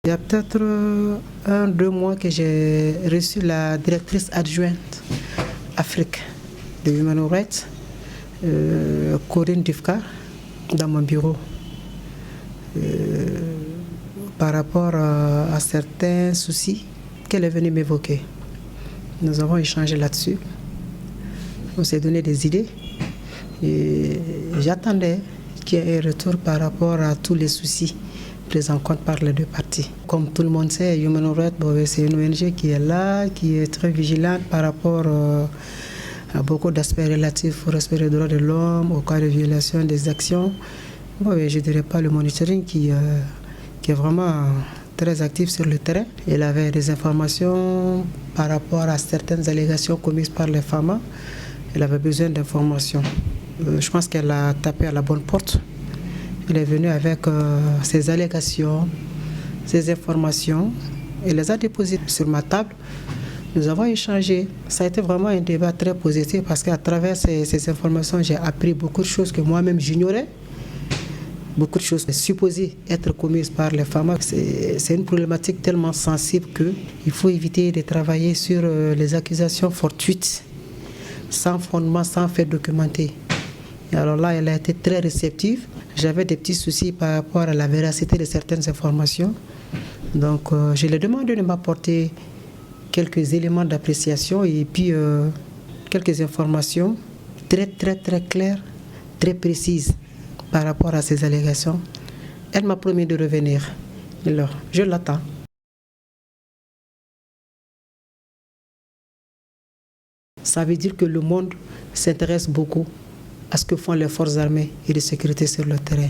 Il y a peut-être 1-2 mois que j'ai reçu la directrice adjointe Afrique de Human Rights, Corinne Dufka, dans mon bureau. Par rapport à certains soucis qu'elle est venue m'évoquer. Nous avons échangé là-dessus. On s'est donné des idées. Et j'attendais qu'il y ait un retour par rapport à tous les soucis pris en compte par les deux parties. Comme tout le monde sait, Human Rights, c'est une ONG qui est là, qui est très vigilante par rapport à beaucoup d'aspects relatifs au respect des droits de l'homme, au cas de violation des actions. Je ne dirais pas le monitoring qui est vraiment très actif sur le terrain. Elle avait des informations par rapport à certaines allégations commises par les femmes. Elle avait besoin d'informations. Je pense qu'elle a tapé à la bonne porte. Elle est venue avec ses allégations, ses informations. Elle les a déposées sur ma table. Nous avons échangé. Ça a été vraiment un débat très positif parce qu'à travers ces informations, j'ai appris beaucoup de choses que moi-même j'ignorais. Beaucoup de choses supposées être commises par les femmes. C'est une problématique tellement sensible qu'il faut éviter de travailler sur les accusations fortuites, sans fondement, sans fait documenté. Et alors là, elle a été très réceptive. J'avais des petits soucis par rapport à la véracité de certaines informations. Donc, je lui ai demandé de m'apporter quelques éléments d'appréciation et puis quelques informations très claires, très précises par rapport à ces allégations. Elle m'a promis de revenir. Alors, je l'attends. Ça veut dire que le monde s'intéresse beaucoup à ce que font les forces armées et de sécurité sur le terrain.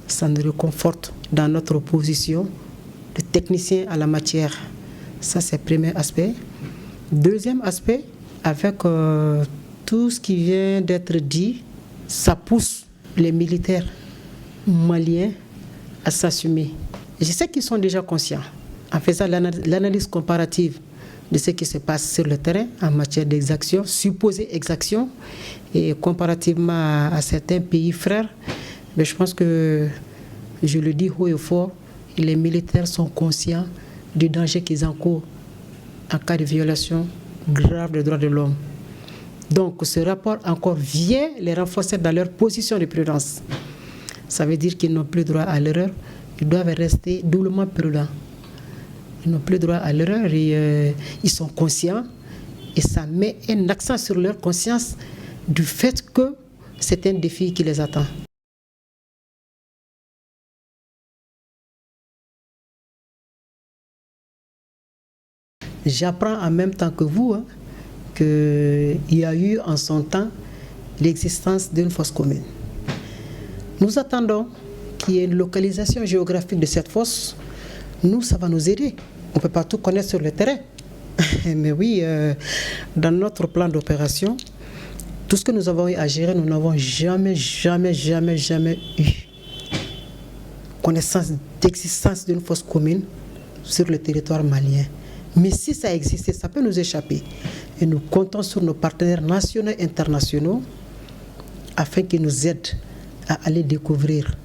Ça nous réconforte dans notre position de technicien à la matière. Ça, c'est le premier aspect. Deuxième aspect, avec tout ce qui vient d'être dit, ça pousse les militaires maliens à s'assumer. Je sais qu'ils sont déjà conscients. En faisant l'analyse comparative de ce qui se passe sur le terrain en matière d'exactions, supposées exactions, et comparativement à certains pays frères, mais je pense que, je le dis haut et fort, les militaires sont conscients du danger qu'ils encourent en cas de violation grave des droits de l'homme. Donc ce rapport encore vient les renforcer dans leur position de prudence. Ça veut dire qu'ils n'ont plus droit à l'erreur, ils doivent rester doublement prudents. Ils n'ont plus droit à l'erreur et ils sont conscients et ça met un accent sur leur conscience du fait que c'est un défi qui les attend. J'apprends en même temps que vous qu'il y a eu en son temps l'existence d'une fosse commune. Nous attendons qu'il y ait une localisation géographique de cette fosse. Nous, ça va nous aider. On ne peut pas tout connaître sur le terrain. Mais oui, dans notre plan d'opération, tout ce que nous avons eu à gérer, nous n'avons jamais eu connaissance d'existence d'une fosse commune sur le territoire malien. Mais si ça existait, ça peut nous échapper. Et nous comptons sur nos partenaires nationaux et internationaux afin qu'ils nous aident à aller découvrir.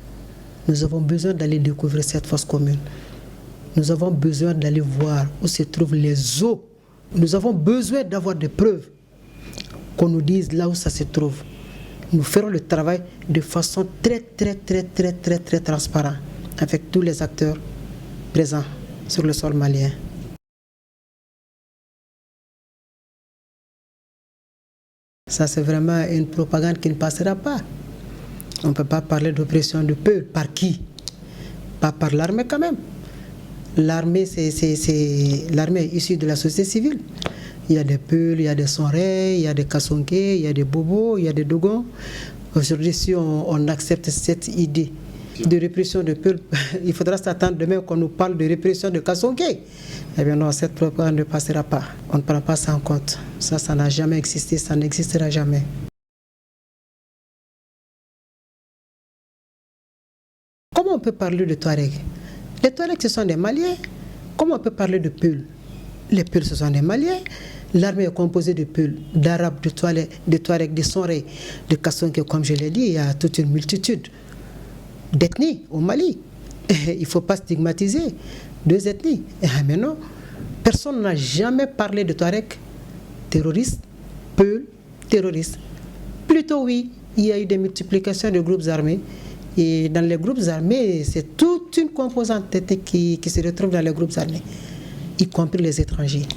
Nous avons besoin d'aller découvrir cette fosse commune. Nous avons besoin d'aller voir où se trouvent les eaux. Nous avons besoin d'avoir des preuves, qu'on nous dise là où ça se trouve. Nous ferons le travail de façon très transparente avec tous les acteurs présents sur le sol malien. Ça, c'est vraiment une propagande qui ne passera pas. On ne peut pas parler d'oppression du peuple. Par qui? Pas par l'armée quand même. L'armée, l'armée est issue de la société civile. Il y a des Peuls, il y a des Sonré, il y a des Kassonké, il y a des Bobos, il y a des Dogons. Aujourd'hui, si on accepte cette idée de répression de Peuls, il faudra s'attendre demain qu'on nous parle de répression de Kassonké. Eh bien non, cette propagande ne passera pas. On ne prend pas ça en compte. Ça n'a jamais existé, ça n'existera jamais. Comment on peut parler de Touareg? Les Touaregs, ce sont des Maliens. Comment on peut parler de Peuls? Les Peuls, ce sont des Maliens. L'armée est composée de Peuls, d'Arabes, de Touaregs, de Sonré, de Kassonké, comme je l'ai dit. Il y a toute une multitude d'ethnies au Mali. Il ne faut pas stigmatiser. deux ethnies. Mais non, personne n'a jamais parlé de Touareg terroristes, Peul terroristes. Plutôt oui, il y a eu des multiplications de groupes armés. Et dans les groupes armés, c'est toute une composante ethnique qui se retrouve dans les groupes armés, y compris les étrangers.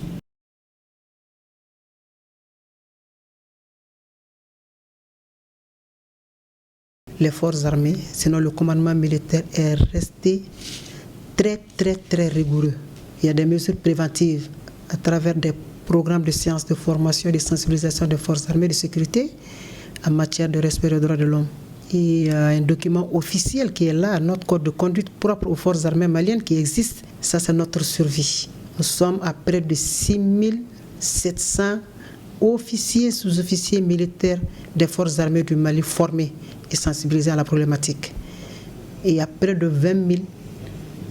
Les forces armées, sinon le commandement militaire est resté très rigoureux. Il y a des mesures préventives à travers des programmes de séances de formation et de sensibilisation des forces armées de sécurité en matière de respect des droits de l'homme. Il y a un document officiel qui est là, notre code de conduite propre aux forces armées maliennes qui existe. Ça, c'est notre survie. Nous sommes à près de 6700 officiers, sous-officiers militaires des forces armées du Mali formés et sensibilisés à la problématique. Et il y a près de 20 000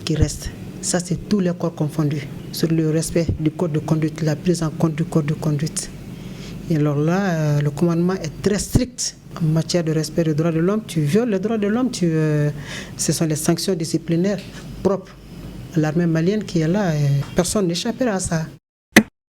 qui restent. Ça, c'est tous les corps confondus sur le respect du code de conduite, la prise en compte du code de conduite. Et alors là, le commandement est très strict en matière de respect des droits de l'homme. Tu violes les droits de l'homme, ce sont les sanctions disciplinaires propres à l'armée malienne qui est là. Personne n'échappera à ça.